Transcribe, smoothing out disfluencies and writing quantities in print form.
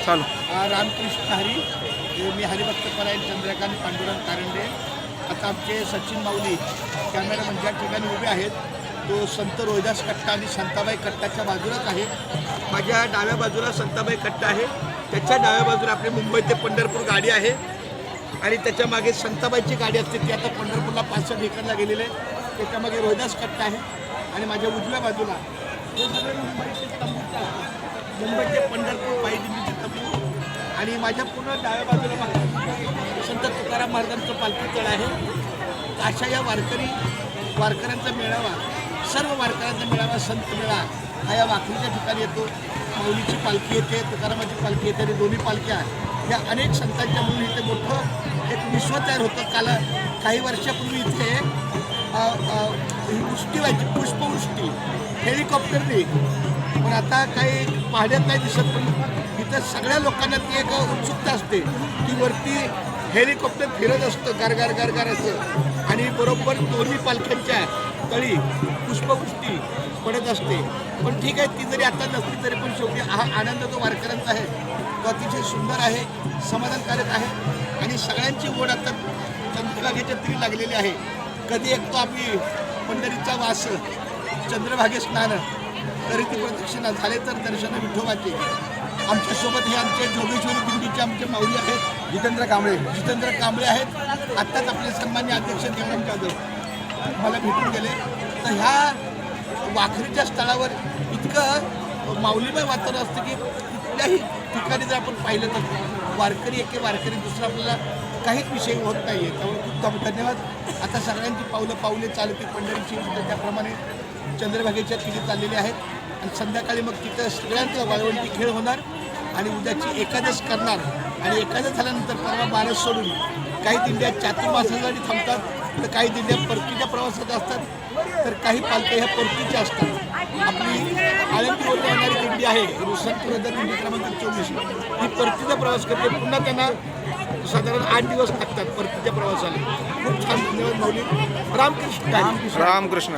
चालू रामकृष्ण हरी. मी हरिभक्त परायण चंद्रकांत पांडुरंग कारंडे. आता आमचे सचिन माऊली कॅमेरामन ज्या ठिकाणी उभे आहेत तो संत रोहिदास कट्टा आणि संताबाई कट्टाच्या बाजूलाच आहे. माझ्या डाव्या बाजूला संताबाई कट्टा आहे, त्याच्या डाव्या बाजूला आपली मुंबई ते पंढरपूर गाडी आहे आणि त्याच्या मागे संताबाईची गाडी असते ती आता पंढरपूरला 5-6 ठिकाणला गेलेली आहे. त्याच्या मागे रोहिदास कट्टा आहे आणि माझ्या उजव्या बाजूला हे सगळे मुंबई ते पंढरपूर पायी दिल्लीचे तंबू आणि माझ्या पूर्ण डाव्या बाजूला संत तुकाराम महाराजांचं पालखी तळ आहे. अशा या वारकऱ्यांचा मेळावा, सर्व वारकऱ्यांचा मेळावा, संत मेळा हा या वाखरीच्या ठिकाणी येतो. माऊलीची पालखी येते, तुकारामाची पालखी येते आणि दोन्ही पालख्या या अनेक संतांच्या म्हणून इथे मोठं एक विश्व तयार होतं. काही वर्षापूर्वी इथे वृष्टी व्हायची, पुष्पवृष्टी हेलिकॉप्टरने, पण आता काही पाहण्यात नाही दिसत. पण इथं सगळ्या लोकांना ती एक उत्सुकता असते की वरती हेलिकॉप्टर फिरत असतं गारगार गारगार असं आणि बरोबर दोन्ही पालख्यांच्या तळी पुष्पवृष्टी पडत असते. पण ठीक आहे, ती जरी आता नसली तरी पण शेवटी हा आनंद जो वारकऱ्यांचा आहे तो अतिशय सुंदर आहे, समाधानकारक आहे आणि सगळ्यांची ओढ आता चंद्रभागेच्या तरी लागलेली आहे. कधी ऐकतो आम्ही पंढरीचा वास, चंद्रभागे स्नान, करीती प्रदक्षिणा, झाले तर दर्शन विठोबाचे. आमच्यासोबत हे आमचे जोगेश्वरी दिंडीचे आमचे माऊली आहेत जितेंद्र कांबळे आहेत. आत्ताच आपले सन्मान्य अध्यक्ष देवराम जाधव मला भेटून गेले. तर ह्या वाखरीच्या स्थळावर इतकं माऊलीमय वातावरण असतं की कुठल्याही ठिकाणी जर आपण पाहिलं तर वारकरी एके वारकरी दुसरं आपल्याला काहीच विषय होत नाही आहे. त्यामुळे खूप धन्यवाद. आता सगळ्यांची पावले चालती पंढरीची त्याप्रमाणे चंद्रभागेच्या तिथे चाललेली आहेत आणि संध्याकाळी मग तिथं सगळ्यांचा वाळवंटी खेळ होणार आणि उद्याची एकादश करणार आणि एकादश झाल्यानंतर परवा बारस सोडून काही दिंड्या चातुर्मासासाठी थांबतात, तर काही दिंड्या परतीच्या प्रवासात असतात, तर काही पालख्या ह्या परतीच्या असतात. आपली आळंदीवरून येणारी दिंडी आहे संत दिंडी क्रमांक 24 ही परतीचा प्रवास करते. पुन्हा त्यांना साधारण 8 दिवस लागतात परतीच्या प्रवासाला. खूप छान. धन्यवाद माऊली. रामकृष्ण.